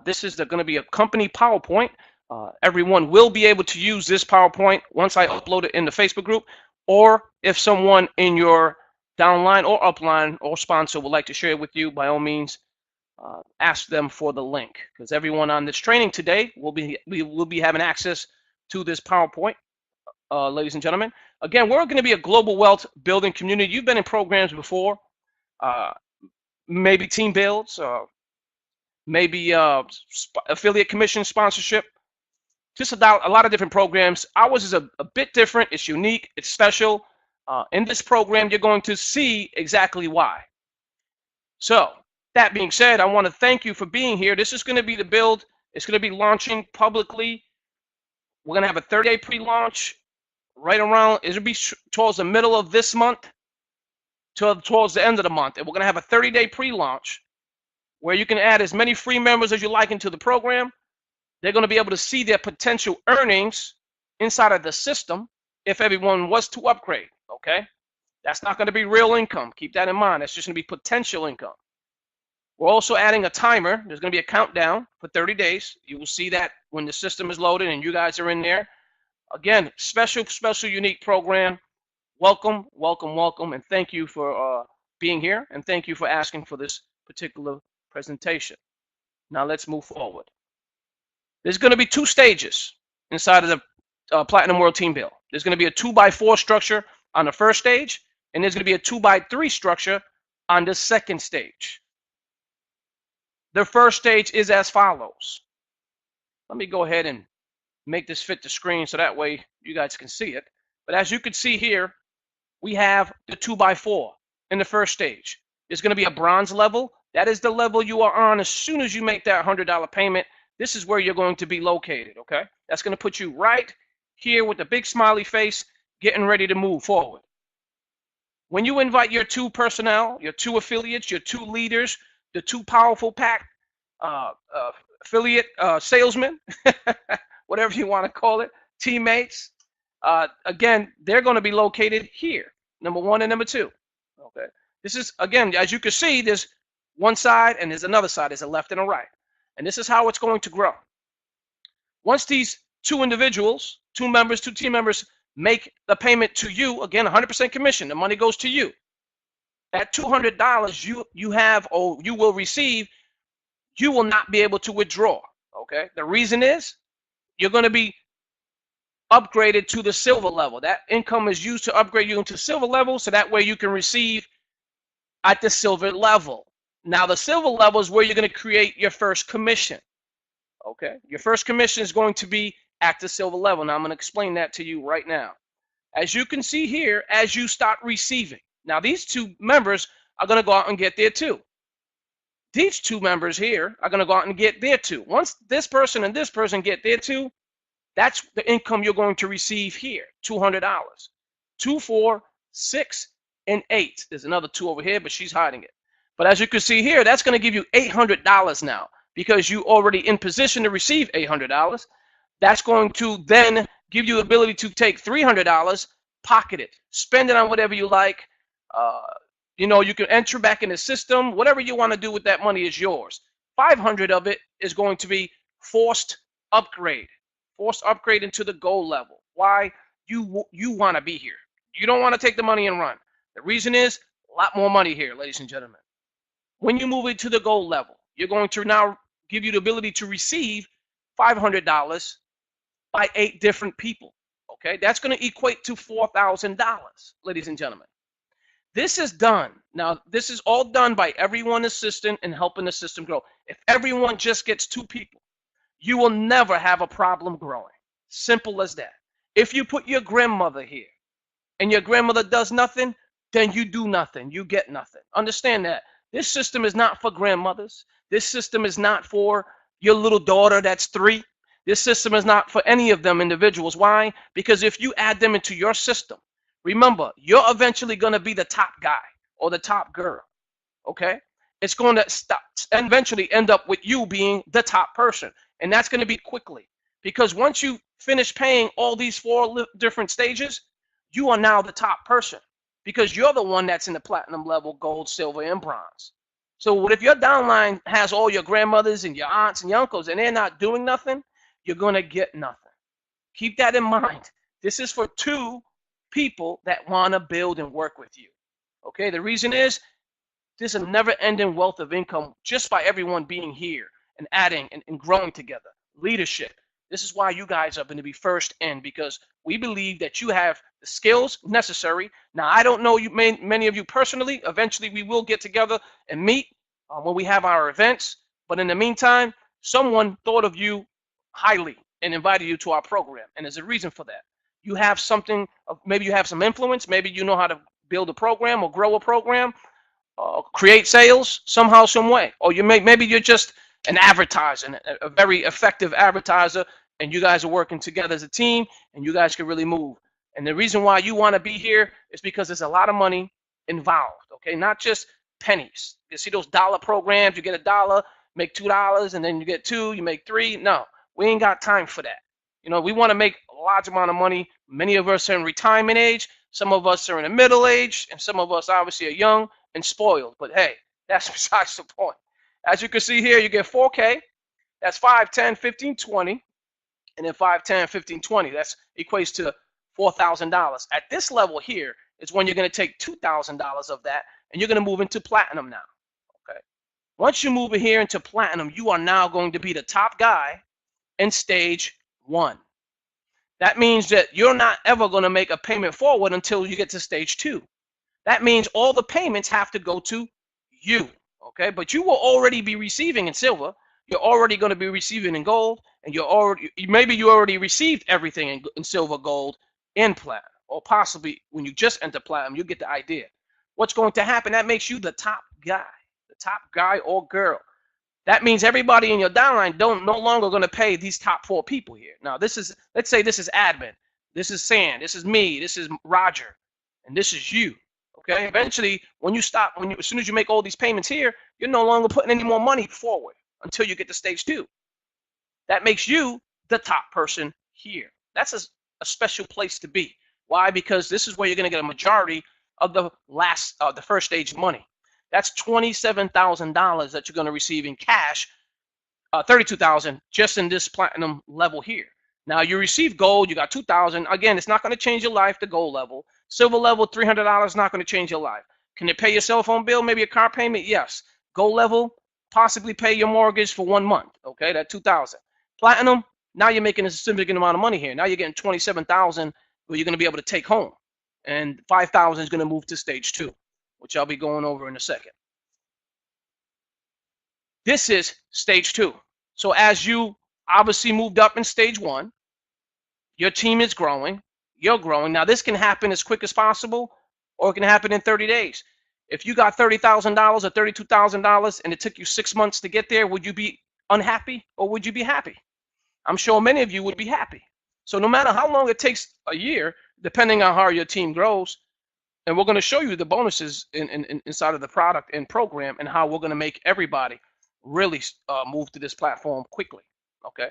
This is going to be a company PowerPoint. Everyone will be able to use this PowerPoint once I upload it in the Facebook group, or if someone in your downline or upline or sponsor would like to share it with you, by all means, ask them for the link, because everyone on this training today we will be having access to this PowerPoint, ladies and gentlemen. Again, we're going to be a global wealth building community. You've been in programs before, maybe team builds, maybe affiliate commission sponsorship, just a lot of different programs. Ours is a bit different. It's unique. It's special. In this program, you're going to see exactly why. So that being said, I want to thank you for being here. This is going to be the build. It's going to be launching publicly. We're going to have a 30-day pre-launch right around, it'll be towards the middle of this month towards the end of the month. And we're going to have a 30-day pre-launch where you can add as many free members as you like into the program. They're going to be able to see their potential earnings inside of the system if everyone was to upgrade, okay? That's not going to be real income. Keep that in mind. That's just going to be potential income. We're also adding a timer. There's going to be a countdown for 30 days. You will see that when the system is loaded and you guys are in there. Again, special, unique program. Welcome, welcome, welcome, and thank you for being here, and thank you for asking for this particular presentation. Now let's move forward. There's going to be 2 stages inside of the Platinum World Team Build. There's going to be a 2x4 structure on the first stage, and there's going to be a 2x3 structure on the second stage. The first stage is as follows. Let me go ahead and make this fit the screen so that way you guys can see it. But as you can see here, we have the 2x4 in the first stage. There's going to be a bronze level. That is the level you are on as soon as you make that $100 payment. This is where you're going to be located, okay? That's going to put you right here with the big smiley face, getting ready to move forward. When you invite your 2 personnel, your 2 affiliates, your 2 leaders, the 2 powerful pack affiliate salesmen, whatever you want to call it, teammates, again, they're going to be located here, number 1 and number 2. Okay, this is, again, as you can see, there's one side and there's another side. There's a left and a right, and this is how it's going to grow. Once these 2 individuals, 2 members, 2 team members make the payment to you, again, 100% commission, the money goes to you. At $200 you have, or you will receive, you will not be able to withdraw. Okay, the reason is you're going to be upgraded to the silver level. That income is used to upgrade you into silver level, so that way you can receive at the silver level. Now the silver level is where you're going to create your first commission. Okay, your first commission is going to be at the silver level. Now I'm going to explain that to you right now. As you can see here, as you start receiving, now these 2 members are going to go out and get there too. These 2 members here are going to go out and get there too. Once this person and this person get there too, that's the income you're going to receive here, $200. 2, 4, 6, and 8. There's another 2 over here, but she's hiding it. But as you can see here, that's going to give you $800 now, because you already in position to receive $800. That's going to then give you the ability to take $300, pocket it, spend it on whatever you like. You know, you can enter back in the system. Whatever you want to do with that money is yours. 500 of it is going to be forced upgrade into the gold level. Why? You want to be here. You don't want to take the money and run. The reason is a lot more money here, ladies and gentlemen. When you move into the gold level, you're going to now give you the ability to receive $500 by 8 different people. Okay, that's going to equate to $4,000, ladies and gentlemen. This is done. Now, this is all done by everyone assisting and helping the system grow. If everyone just gets 2 people, you will never have a problem growing. Simple as that. If you put your grandmother here and your grandmother does nothing, then you do nothing. You get nothing. Understand that. This system is not for grandmothers. This system is not for your little daughter that's 3. This system is not for any of them individuals. Why? Because if you add them into your system, remember, you're eventually going to be the top guy or the top girl, okay? It's going to stop and eventually end up with you being the top person, and that's going to be quickly, because once you finish paying all these 4 different stages, you are now the top person, because you're the one that's in the platinum level, gold, silver, and bronze. So what if your downline has all your grandmothers and your aunts and your uncles and they're not doing nothing? You're going to get nothing. Keep that in mind. This is for two people that want to build and work with you. Okay, the reason is there's a never-ending wealth of income just by everyone being here and adding and growing together. Leadership. This is why you guys are going to be first in, because we believe that you have the skills necessary. Now, I don't know you, many of you personally. Eventually, we will get together and meet when we have our events. But in the meantime, someone thought of you highly and invited you to our program, and there's a reason for that. You have something, maybe you have some influence, maybe you know how to build a program or grow a program, create sales somehow, some way, or maybe you're just an advertiser, a very effective advertiser, and you guys are working together as a team, and you guys can really move. And the reason why you want to be here is because there's a lot of money involved. Okay, not just pennies. You see those dollar programs? You get $1, make $2, and then you get two, you make three. No, we ain't got time for that. You know, we want to make a large amount of money. Many of us are in retirement age. Some of us are in the middle age, and some of us obviously are young and spoiled. But hey, that's besides the point. As you can see here, you get 4K. That's 5, 10, 15, 20. And then 5, 10, 15, 20. That's equates to $4,000. At this level here is when you're going to take $2,000 of that, and you're going to move into platinum now. Okay. Once you move here into platinum, you are now going to be the top guy in stage 1. That means that you're not ever going to make a payment forward until you get to stage 2. That means all the payments have to go to you, okay? But you will already be receiving in silver. You're already going to be receiving in gold, and maybe you already received everything in silver, gold, and platinum, or possibly when you just enter platinum, you get the idea. What's going to happen? That makes you the top guy or girl. That means everybody in your downline no longer going to pay these top 4 people here. Now, let's say this is admin, this is Sam, this is me, this is Roger, and this is you. Okay. Eventually, as soon as you make all these payments here, you're no longer putting any more money forward until you get to stage 2. That makes you the top person here. That's a special place to be. Why? Because this is where you're going to get a majority of the first stage money. That's $27,000 that you're going to receive in cash, $32,000 just in this platinum level here. Now you receive gold, you got $2,000. Again, it's not going to change your life, the gold level. Silver level, $300 is not going to change your life. Can it pay your cell phone bill, maybe a car payment? Yes. Gold level, possibly pay your mortgage for 1 month. Okay, that $2,000. Platinum, now you're making a significant amount of money here. Now you're getting $27,000 where you're going to be able to take home. And $5,000 is going to move to stage 2, which I'll be going over in a second. This is stage 2. So as you obviously moved up in stage 1, your team is growing, you're growing. Now this can happen as quick as possible, or it can happen in 30 days. If you got $30,000 or $32,000 and it took you 6 months to get there, would you be unhappy or would you be happy? I'm sure many of you would be happy. So no matter how long it takes a year, depending on how your team grows, and we're going to show you the bonuses inside of the product and program and how we're going to make everybody really move to this platform quickly. Okay.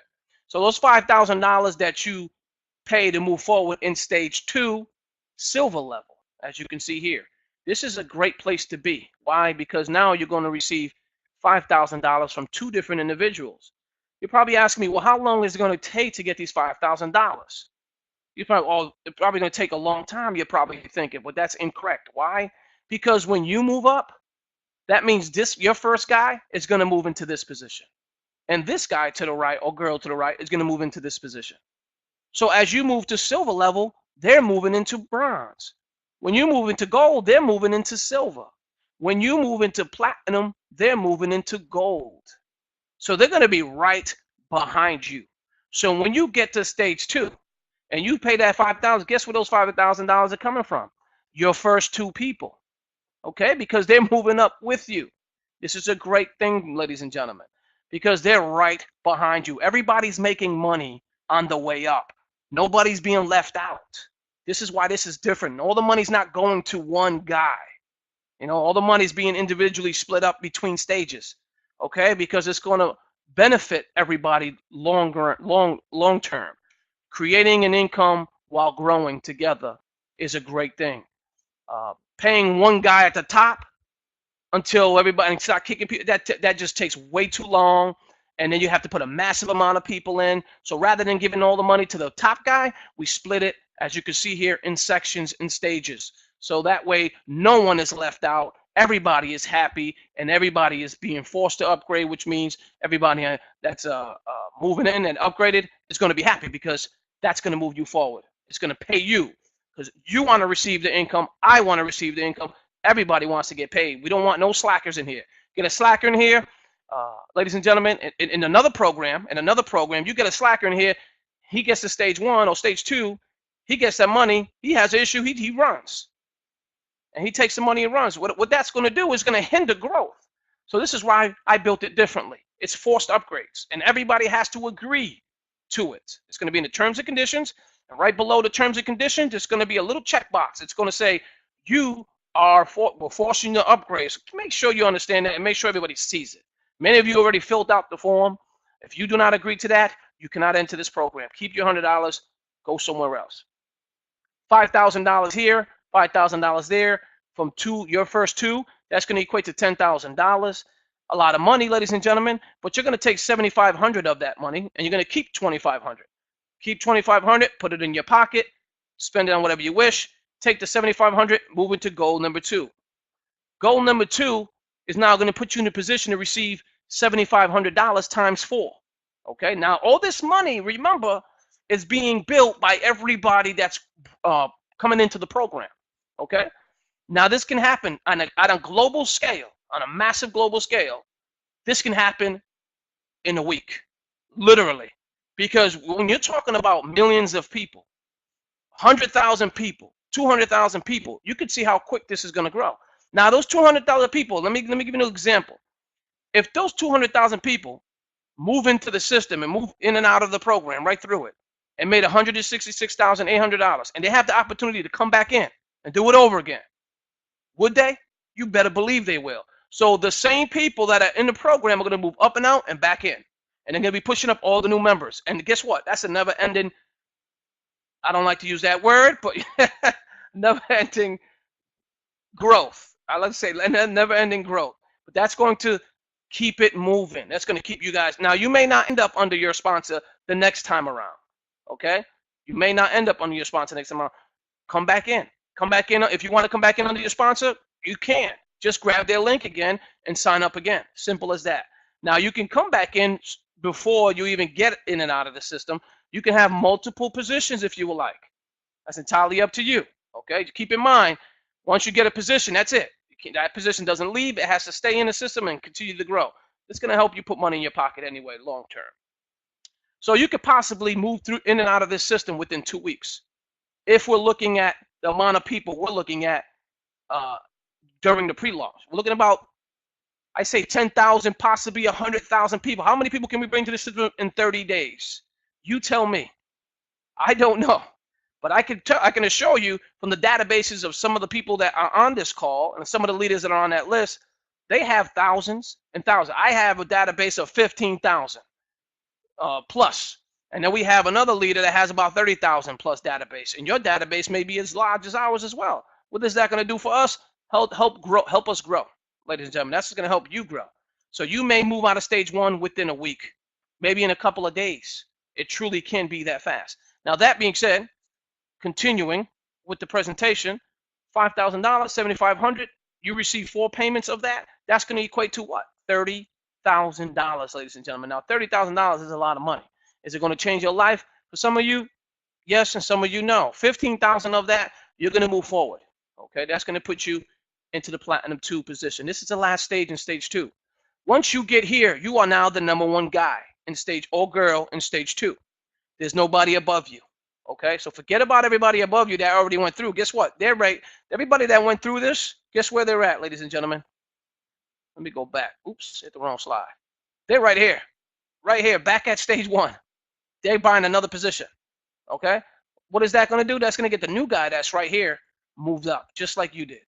So those $5,000 that you pay to move forward in stage 2, silver level, as you can see here. This is a great place to be. Why? Because now you're going to receive $5,000 from 2 different individuals. You're probably asking me, well, how long is it going to take to get these $5,000? You're probably, it's probably going to take a long time, you're probably thinking, but that's incorrect. Why? Because when you move up, that means your first guy is going to move into this position. And this guy to the right or girl to the right is going to move into this position. So as you move to silver level, they're moving into bronze. When you move into gold, they're moving into silver. When you move into platinum, they're moving into gold. So they're going to be right behind you. So when you get to stage 2 and you pay that $5,000, guess where those $5,000 are coming from? Your first 2 people. Okay, because they're moving up with you. This is a great thing, ladies and gentlemen, because they're right behind you. Everybody's making money on the way up. Nobody's being left out. This is why this is different. All the money's not going to one guy. You know, all the money's being individually split up between stages. Okay, because it's going to benefit everybody long term. Creating an income while growing together is a great thing. Paying one guy at the top, until everybody start kicking people. That just takes way too long, and then you have to put a massive amount of people in. So rather than giving all the money to the top guy, we split it, as you can see here, in sections and stages. So that way, no one is left out. Everybody is happy, and everybody is being forced to upgrade, which means everybody that's moving in and upgraded is going to be happy, because that's going to move you forward. It's going to pay you, because you want to receive the income. I want to receive the income. Everybody wants to get paid. We don't want no slackers in here. Get a slacker in here, ladies and gentlemen. In another program, you get a slacker in here. He gets to stage 1 or stage 2. He gets that money. He has an issue. He runs. And he takes the money and runs. What that's going to do is going to hinder growth. So this is why I built it differently. It's forced upgrades, and everybody has to agree to it. It's going to be in the terms and conditions, and right below the terms and conditions, there's going to be a little checkbox. It's going to say, we're forcing you to upgrade. So make sure you understand that, and make sure everybody sees it. Many of you already filled out the form. If you do not agree to that, you cannot enter this program. Keep your $100, go somewhere else. $5,000 here, $5,000 there. From your first two, that's going to equate to $10,000. A lot of money, ladies and gentlemen, but you're going to take $7,500 of that money, and you're going to keep $2,500. Keep $2,500, put it in your pocket, spend it on whatever you wish. Take the $7,500, move into goal number 2. Goal number 2 is now going to put you in a position to receive $7,500 times 4. Okay, now all this money, remember, is being built by everybody that's coming into the program. Okay, now this can happen on a global scale, on a massive global scale. This can happen in a week, literally, because when you're talking about millions of people, 100,000 people, 200,000 people, you can see how quick this is going to grow. Now, those 200,000 people, let me give you an example. If those 200,000 people move into the system and move in and out of the program right through it and made $166,800, and they have the opportunity to come back in and do it over again, would they? You better believe they will. So the same people that are in the program are going to move up and out and back in, and they're going to be pushing up all the new members. And guess what? That's a never-ending, I don't like to use that word, but never-ending growth. I like to say never-ending growth. But that's going to keep it moving. That's going to keep you guys. Now, you may not end up under your sponsor the next time around. Okay? You may not end up under your sponsor next time around. Come back in. Come back in. If you want to come back in under your sponsor, you can. Just grab their link again and sign up again. Simple as that. Now, you can come back in before you even get in and out of the system. You can have multiple positions if you would like. That's entirely up to you. Okay? Keep in mind, once you get a position, that's it. That position doesn't leave. It has to stay in the system and continue to grow. It's going to help you put money in your pocket anyway, long term. So you could possibly move through in and out of this system within 2 weeks. If we're looking at the amount of people we're looking at during the pre-launch, we're looking about, I say 10,000, possibly 100,000 people. How many people can we bring to the system in 30 days? You tell me. I don't know. But I can assure you from the databases of some of the people that are on this call and some of the leaders that are on that list, they have thousands and thousands. I have a database of 15,000 plus. And then we have another leader that has about 30,000 plus database. And your database may be as large as ours as well. What is that going to do for us? Help us grow, ladies and gentlemen. That's going to help you grow. So you may move out of stage 1 within a week, maybe in a couple of days. It truly can be that fast. Now, that being said, continuing with the presentation, $5,000, $7,500, you receive 4 payments of that. That's going to equate to what? $30,000, ladies and gentlemen. Now, $30,000 is a lot of money. Is it going to change your life? For some of you, yes, and some of you, no. 15,000 of that, you're going to move forward. Okay, that's going to put you into the Platinum 2 position. This is the last stage in stage 2. Once you get here, you are now the #1 guy in stage, or girl in stage 2. There's nobody above you. Okay, so forget about everybody above you that already went through. Guess what? They're right. Everybody that went through this, guess where they're at, ladies and gentlemen? Let me go back. Oops, hit the wrong slide. They're right here, back at stage 1. They're buying another position. Okay, what is that going to do? That's going to get the new guy that's right here moved up, just like you did.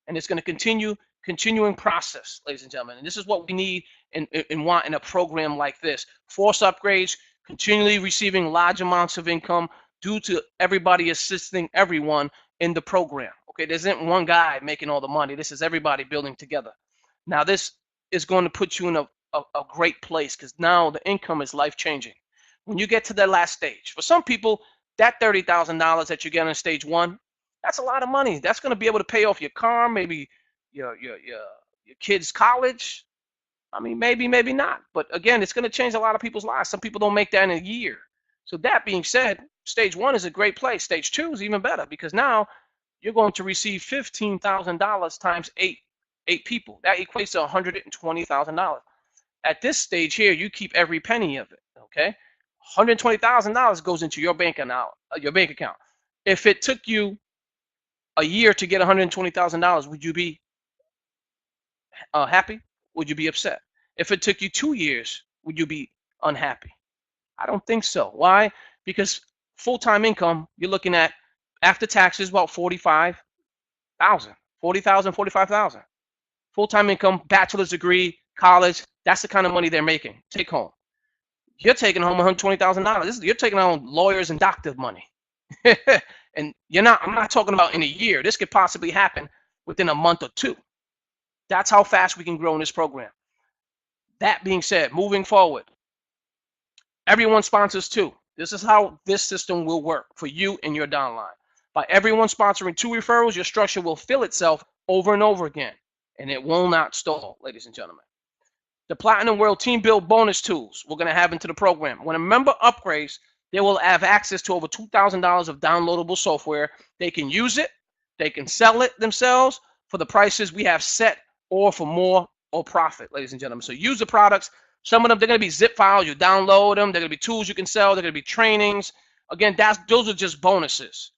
And it's going to continuing process, ladies and gentlemen. And this is what we need and want in a program like this. Force upgrades, continually receiving large amounts of income, due to everybody assisting everyone in the program. Okay, there isn't one guy making all the money. This is everybody building together. Now this is going to put you in a great place, because now the income is life changing. When you get to that last stage, for some people, that $30,000 that you get on stage one, that's a lot of money. That's going to be able to pay off your car, maybe your kids' college. I mean, maybe not. But again, it's going to change a lot of people's lives. Some people don't make that in a year. So that being said, stage one is a great place. Stage two is even better, because now you're going to receive $15,000 times eight people. That equates to $120,000. At this stage here, you keep every penny of it. Okay, $120,000 goes into your bank account. If it took you a year to get $120,000, would you be happy? Would you be upset? If it took you 2 years, would you be unhappy? I don't think so. Why? Because full-time income, you're looking at after taxes about 45,000, 40,000, 45,000. Full-time income, bachelor's degree, college, that's the kind of money they're making. Take home. You're taking home $120,000. You're taking home lawyers and doctors' money. And I'm not talking about in a year. This could possibly happen within a month or two. That's how fast we can grow in this program. That being said, moving forward, everyone sponsors too. This is how this system will work for you and your downline. By everyone sponsoring 2 referrals, your structure will fill itself over and over again, and it will not stall, ladies and gentlemen. The Platinum World Team Build bonus tools we're going to have into the program. When a member upgrades, they will have access to over $2,000 of downloadable software. They can use it, they can sell it themselves for the prices we have set, or for more or profit, ladies and gentlemen. So use the products. Some of them, they're going to be zip files. You download them. They're going to be tools you can sell. They're going to be trainings. Again, those are just bonuses.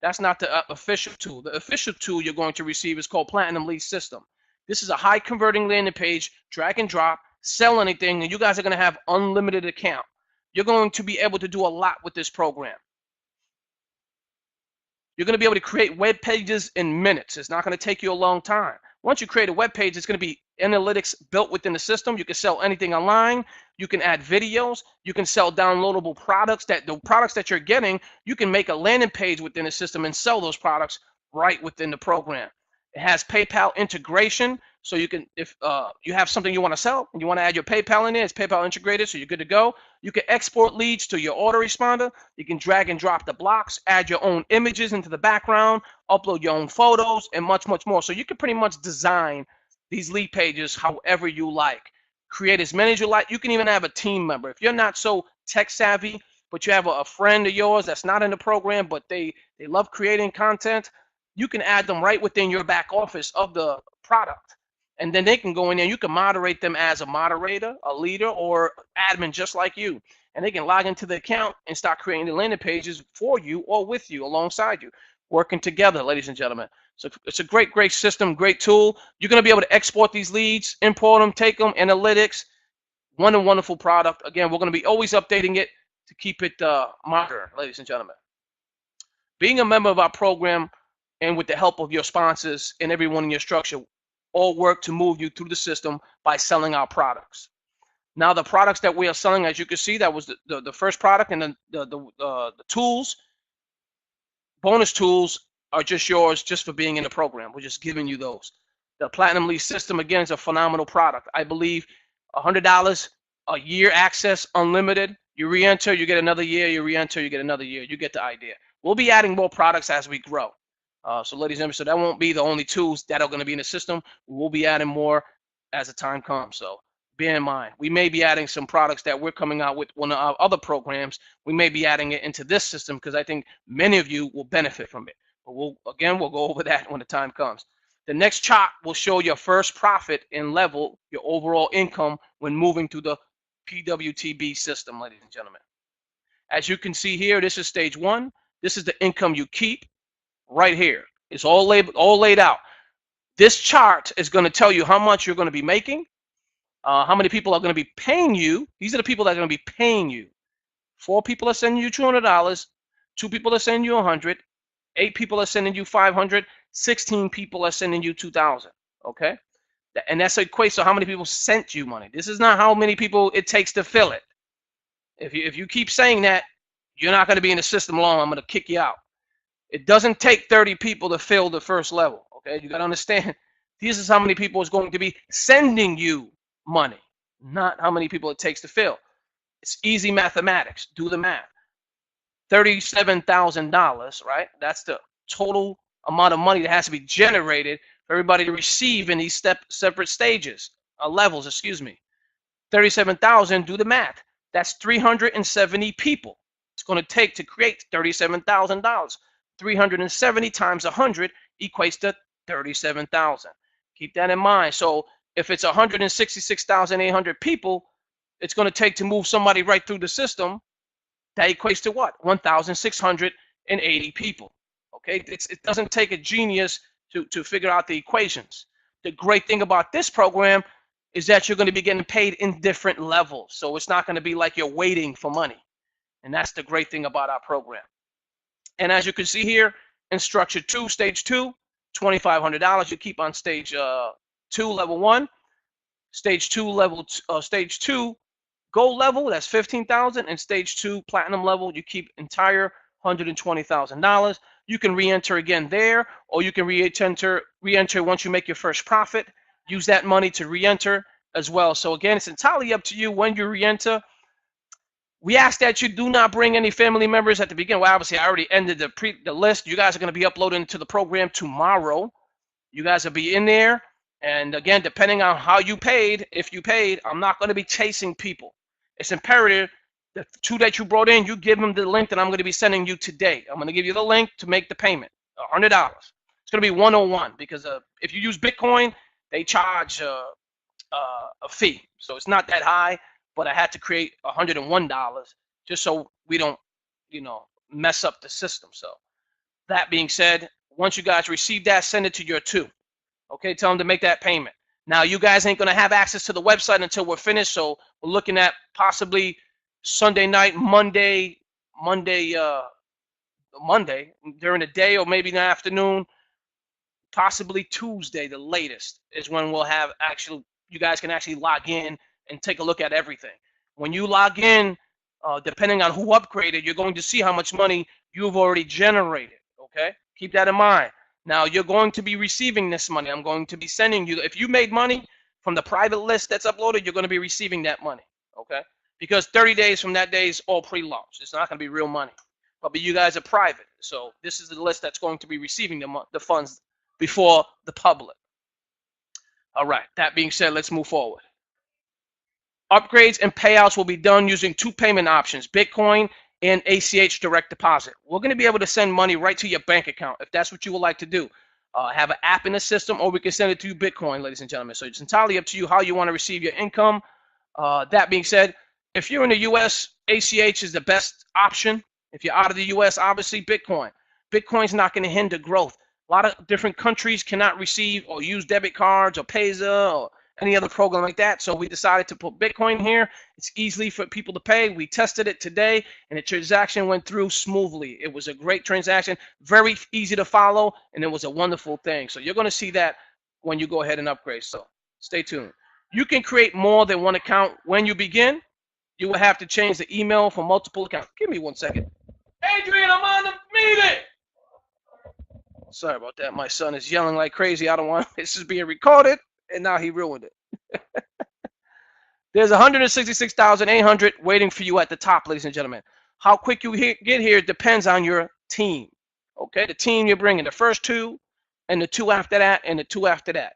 That's not the official tool. The official tool you're going to receive is called Platinum Lead System. This is a high converting landing page, drag and drop, sell anything, and you guys are going to have unlimited account. You're going to be able to do a lot with this program. You're going to be able to create web pages in minutes. It's not going to take you a long time. Once you create a web page, it's going to be analytics built within the system. You can sell anything online. You can add videos. You can sell downloadable products. The products that you're getting, you can make a landing page within the system and sell those products right within the program. It has PayPal integration, so you can, if you have something you want to sell and you want to add your PayPal in there, it's PayPal integrated, so you're good to go. You can export leads to your autoresponder. You can drag and drop the blocks, add your own images into the background, upload your own photos, and much, much more. So you can pretty much design these lead pages however you like. Create as many as you like. You can even have a team member. If you're not so tech savvy, but you have a friend of yours that's not in the program, but they love creating content, you can add them right within your back office of the product. And then they can go in there. You can moderate them as a moderator, a leader, or admin just like you. And they can log into the account and start creating the landing pages for you or with you, alongside you, working together, ladies and gentlemen. So it's a great, great system, great tool. You're going to be able to export these leads, import them, take them, analytics. Wonderful product. Again, we're going to be always updating it to keep it modern, ladies and gentlemen. Being a member of our program, and with the help of your sponsors and everyone in your structure, all work to move you through the system by selling our products. Now, the products that we are selling, as you can see, that was the first product, and the tools, bonus tools, are just yours just for being in the program. We're just giving you those. The Platinum Lead System, again, is a phenomenal product. I believe $100 a year access, unlimited. You re-enter, you get another year. You re-enter, you get another year. You get the idea. We'll be adding more products as we grow. So ladies and gentlemen, so that won't be the only tools that are going to be in the system. We'll be adding more as the time comes. So bear in mind, we may be adding some products that we're coming out with one of our other programs. We may be adding it into this system because I think many of you will benefit from it. But we'll go over that when the time comes. The next chart will show your first profit and level your overall income when moving through the PWTB system, ladies and gentlemen. As you can see here, this is stage one. This is the income you keep. Right here, it's all laid out. This chart is going to tell you how much you're going to be making, how many people are going to be paying you. These are the people that are going to be paying you. 4 people are sending you $200, 2 people are sending you $100, 8 people are sending you $500, 16 people are sending you $2,000. Okay, and that's equates to how many people sent you money. This is not how many people it takes to fill it. If you keep saying that, you're not going to be in the system long. I'm going to kick you out. It doesn't take 30 people to fill the first level. Okay, you got to understand. This is how many people is going to be sending you money, not how many people it takes to fill. It's easy mathematics. Do the math. $37,000, right? That's the total amount of money that has to be generated for everybody to receive in these separate stages, levels, excuse me. 37,000, do the math. That's 370 people. It's going to take to create $37,000. 370 times 100 equates to 37,000. Keep that in mind. So if it's 166,800 people, it's going to take to move somebody right through the system. That equates to what? 1,680 people. Okay, it doesn't take a genius to figure out the equations. The great thing about this program is that you're going to be getting paid in different levels. So it's not going to be like you're waiting for money. And that's the great thing about our program. And as you can see here, in structure 2, stage 2, $2,500 you keep on stage 2, level 1. Stage 2, stage 2, gold level, that's $15,000, and stage 2 platinum level, you keep entire $120,000. You can re-enter again there, or you can re-enter once you make your first profit. Use that money to re-enter as well. So again, it's entirely up to you when you re-enter. We ask that you do not bring any family members at the beginning. Well, obviously, I already ended the list. You guys are going to be uploading to the program tomorrow. You guys will be in there. And again, depending on how you paid, if you paid, I'm not going to be chasing people. It's imperative the 2 that you brought in, you give them the link that I'm going to be sending you today. I'm going to give you the link to make the payment, $100. It's going to be 101 because if you use Bitcoin, they charge a fee. So it's not that high, but I had to create $101 just so we don't, mess up the system. So that being said, once you guys receive that, send it to your 2. Okay, tell them to make that payment. Now, you guys ain't going to have access to the website until we're finished, so we're looking at possibly Sunday night, Monday during the day, or maybe in the afternoon, possibly Tuesday, the latest, is when we'll have you guys can actually log in and take a look at everything. When you log in, depending on who upgraded, you're going to see how much money you've already generated, okay? Keep that in mind. Now, you're going to be receiving this money. I'm going to be sending you, if you made money from the private list that's uploaded, you're going to be receiving that money, okay? Because 30 days from that day is all pre-launch. It's not going to be real money. But you guys are private. So this is the list that's going to be receiving the funds before the public. All right, that being said, let's move forward. Upgrades and payouts will be done using 2 payment options, Bitcoin and ACH direct deposit. We're going to be able to send money right to your bank account if that's what you would like to do. Have an app in the system, or we can send it to you Bitcoin, ladies and gentlemen. So it's entirely up to you how you want to receive your income. That being said, if you're in the U.S., ACH is the best option. If you're out of the U.S., obviously Bitcoin. Bitcoin's not going to hinder growth. A lot of different countries cannot receive or use debit cards or Payza or any other program like that. So we decided to put Bitcoin here. It's easy for people to pay. We tested it today, and the transaction went through smoothly. It was a great transaction, very easy to follow, and it was a wonderful thing. So you're going to see that when you go ahead and upgrade. So stay tuned. You can create more than one account when you begin. You will have to change the email for multiple accounts. Give me 1 second. Adrian, I'm on the meeting. Sorry about that. My son is yelling like crazy. I don't want this is being recorded, and now he ruined it. There's 166,800 waiting for you at the top, ladies and gentlemen. How quick you get here depends on your team. Okay, the team you're bringing, the first 2, and the 2 after that, and the 2 after that.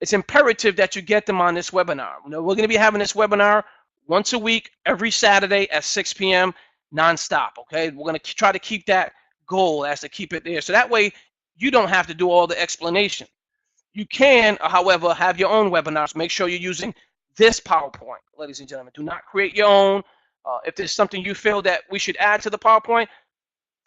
It's imperative that you get them on this webinar. We're going to be having this webinar once a week, every Saturday at 6 p.m. nonstop. Okay, we're going to try to keep that goal as to keep it there, so that way you don't have to do all the explanation. You can, however, have your own webinars. Make sure you're using this PowerPoint, ladies and gentlemen. Do not create your own. If there's something you feel that we should add to the PowerPoint,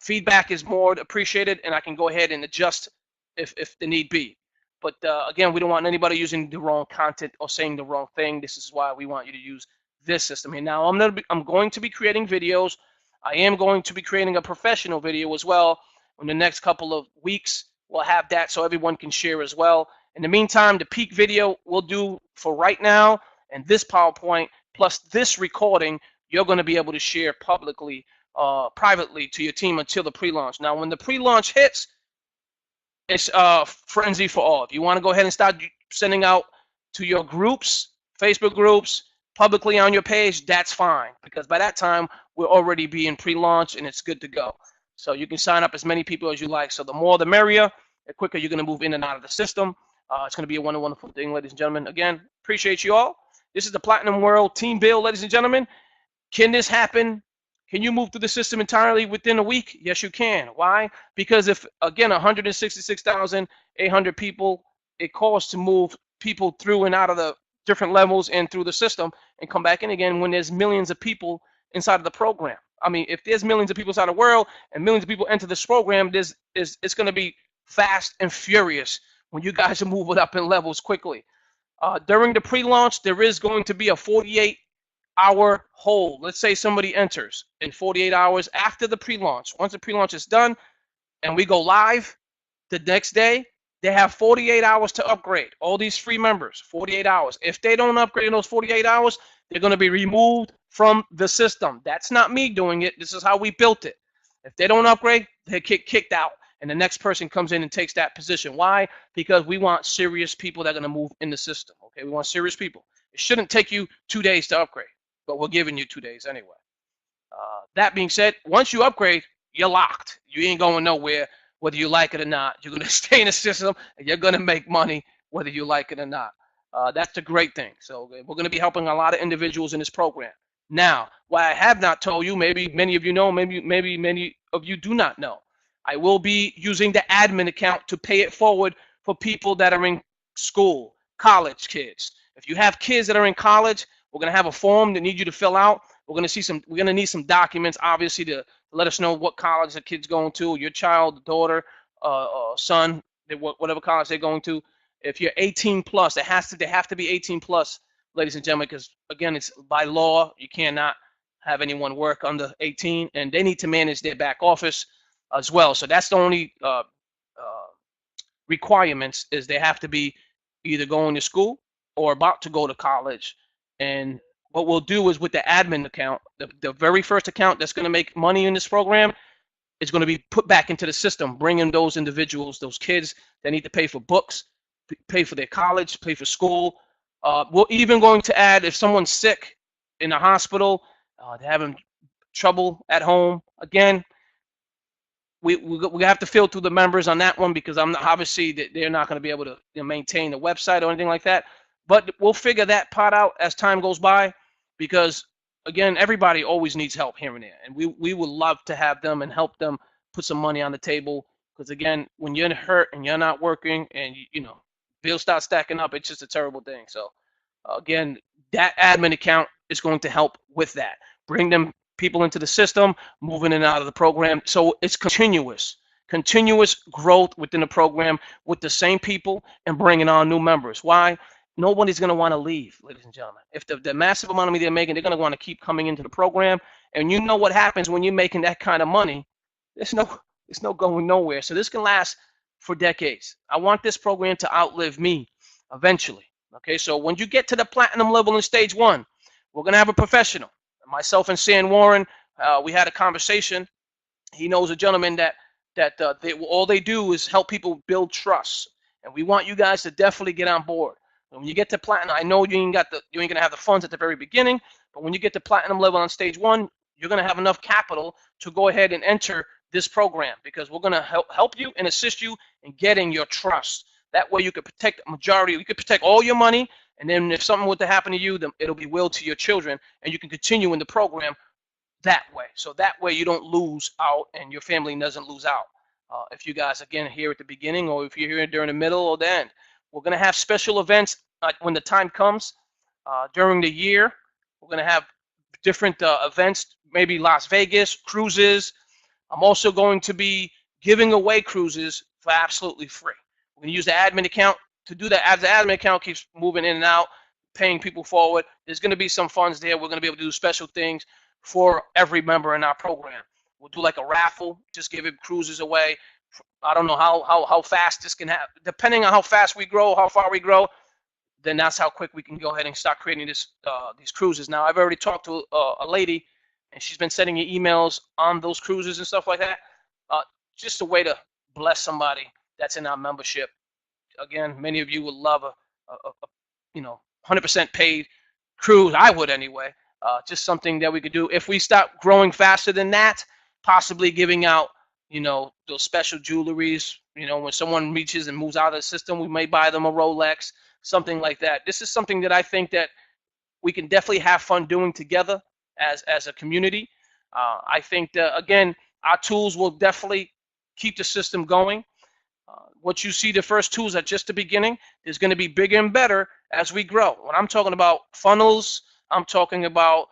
feedback is more appreciated, and I can go ahead and adjust if the need be. But again, we don't want anybody using the wrong content or saying the wrong thing. This is why we want you to use this system here. Now, I'm going to be creating videos. I am going to be creating a professional video as well. In the next couple of weeks, we'll have that so everyone can share as well. In the meantime, the peak video we'll do for right now, and this PowerPoint plus this recording, you're going to be able to share publicly, privately to your team until the pre-launch. Now, when the pre-launch hits, it's frenzy for all. If you want to go ahead and start sending out to your groups, Facebook groups, publicly on your page, that's fine, because by that time we're already being pre-launched and it's good to go. So you can sign up as many people as you like. So the more the merrier. The quicker you're going to move in and out of the system. It's going to be a wonderful thing, ladies and gentlemen. Again, appreciate you all. This is the Platinum World Team Build, ladies and gentlemen. Can this happen? Can you move through the system entirely within a week? Yes, you can. Why? Because if, again, 166,800 people, it costs to move people through and out of the different levels and through the system and come back in again when there's millions of people inside of the program. I mean, if there's millions of people inside the world and millions of people enter this program, it's going to be fast and furious when you guys are moving up in levels quickly. During the pre-launch, there is going to be a 48-hour hold. Let's say somebody enters in 48 hours after the pre-launch. Once the pre-launch is done and we go live the next day, they have 48 hours to upgrade. All these free members, 48 hours. If they don't upgrade in those 48 hours, they're going to be removed from the system. That's not me doing it. This is how we built it. If they don't upgrade, they get kicked out, and the next person comes in and takes that position. Why? Because we want serious people that are going to move in the system. Okay, we want serious people. It shouldn't take you 2 days to upgrade, but we're giving you 2 days anyway. That being said, once you upgrade, you're locked. You ain't going nowhere, whether you like it or not. You're going to stay in the system, and you're going to make money whether you like it or not. That's the great thing. So we're going to be helping a lot of individuals in this program. Now, what I have not told you, maybe many of you know, maybe many of you do not know, I will be using the admin account to pay it forward for people that are in school, college kids. If you have kids that are in college, we're going to have a form that need you to fill out. We're going to need some documents, obviously, to let us know what college the kid's going to, your child, daughter, son, whatever college they're going to. If you're 18 plus, they have to be 18 plus, ladies and gentlemen, because again, it's by law, you cannot have anyone work under 18, and they need to manage their back office as well. So that's the only requirements, is they have to be either going to school or about to go to college. And what we'll do is with the admin account, the very first account that's going to make money in this program is going to be put back into the system, bringing those individuals, those kids that need to pay for books, pay for their college, pay for school. We're even going to add, if someone's sick in the hospital, they're having trouble at home, again, we have to filter through the members on that one, because I'm not, obviously they're not going to be able to maintain the website or anything like that. But we'll figure that part out as time goes by, because again, everybody always needs help here and there, and we would love to have them and help them put some money on the table. Because again, when you're hurt and you're not working, and you know, bills start stacking up, it's just a terrible thing. So again, that admin account is going to help with that. Bring them people into the system, moving in and out of the program. So it's continuous growth within the program with the same people and bringing on new members. Why? Nobody's going to want to leave, ladies and gentlemen. If the massive amount of money they're making, they're going to want to keep coming into the program. And you know what happens when you're making that kind of money? It's no going nowhere. So this can last for decades. I want this program to outlive me eventually. Okay, so when you get to the platinum level in stage 1, we're going to have a professional. Myself and San Warren, we had a conversation. He knows a gentleman that all they do is help people build trust, and we want you guys to definitely get on board. And when you get to platinum, I know you ain't gonna have the funds at the very beginning, but when you get to platinum level on stage 1, you're gonna have enough capital to go ahead and enter this program, because we're gonna help you and assist you in getting your trust. That way you could protect the majority, you could protect all your money, and then if something were to happen to you, then it'll be willed to your children, and you can continue in the program that way. So that way you don't lose out, and your family doesn't lose out. If you guys, again, here at the beginning, or if you're here during the middle or the end, we're going to have special events when the time comes during the year. We're going to have different events, maybe Las Vegas, cruises. I'm also going to be giving away cruises for absolutely free. We're going to use the admin account to do that. As the admin account keeps moving in and out, paying people forward, there's going to be some funds there. We're going to be able to do special things for every member in our program. We'll do like a raffle, just giving cruises away. I don't know how fast this can happen. Depending on how fast we grow, how far we grow, then that's how quick we can go ahead and start creating these cruises. Now, I've already talked to a lady, and she's been sending me emails on those cruises and stuff like that. Just a way to bless somebody that's in our membership. Again, many of you would love a 100% paid cruise. I would anyway. Just something that we could do. If we stop growing faster than that, possibly giving out, those special jewelries. When someone reaches and moves out of the system, we may buy them a Rolex, something like that. This is something that I think that we can definitely have fun doing together as a community. I think that, again, our tools will definitely keep the system going. What you see, the first tools are just the beginning. There's going to be bigger and better as we grow. When I'm talking about funnels, I'm talking about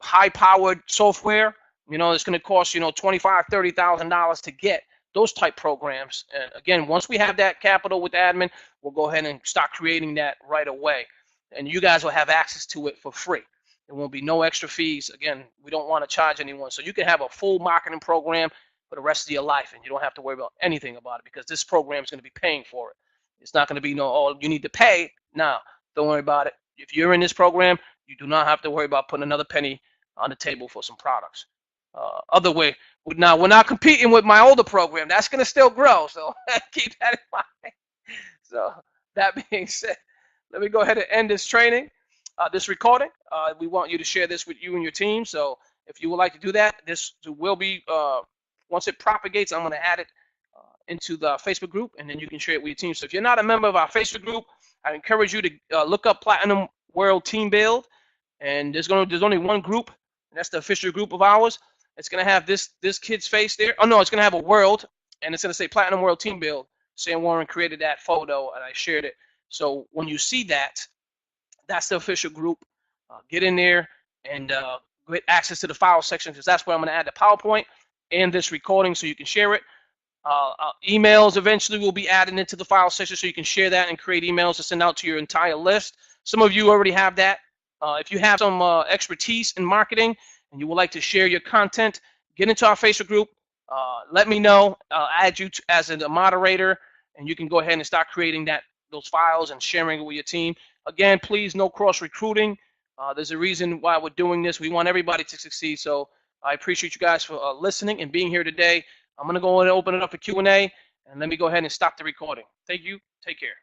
high-powered software. It's going to cost $25,000-$30,000 to get those type programs. And again, once we have that capital with admin, we'll go ahead and start creating that right away, and you guys will have access to it for free. There won't be no extra fees. Again, we don't want to charge anyone, so you can have a full marketing program for the rest of your life, and you don't have to worry about anything about it because this program is going to be paying for it. It's not going to be you need to pay. No, don't worry about it. If you're in this program, you do not have to worry about putting another penny on the table for some products. Other way, now we're not competing with my older program. That's going to still grow, so keep that in mind. So that being said, let me go ahead and end this training, this recording. We want you to share this with you and your team. So if you would like to do that, this will be, once it propagates, I'm going to add it into the Facebook group, and then you can share it with your team. So if you're not a member of our Facebook group, I encourage you to look up Platinum World Team Build. And there's only one group, and that's the official group of ours. It's going to have this kid's face there. Oh, no, it's going to have a world, and it's going to say Platinum World Team Build. Sam Warren created that photo, and I shared it. So when you see that, that's the official group. Get in there and get access to the file section, because that's where I'm going to add the PowerPoint and this recording so you can share it. Emails eventually will be added into the file section so you can share that and create emails to send out to your entire list. Some of you already have that. If you have some expertise in marketing and you would like to share your content, get into our Facebook group. Let me know. I'll add you as a moderator, and you can go ahead and start creating those files and sharing it with your team. Again, please, no cross-recruiting. There's a reason why we're doing this. We want everybody to succeed. So I appreciate you guys for listening and being here today. I'm going to go ahead and open it up for Q&A, and let me go ahead and stop the recording. Thank you. Take care.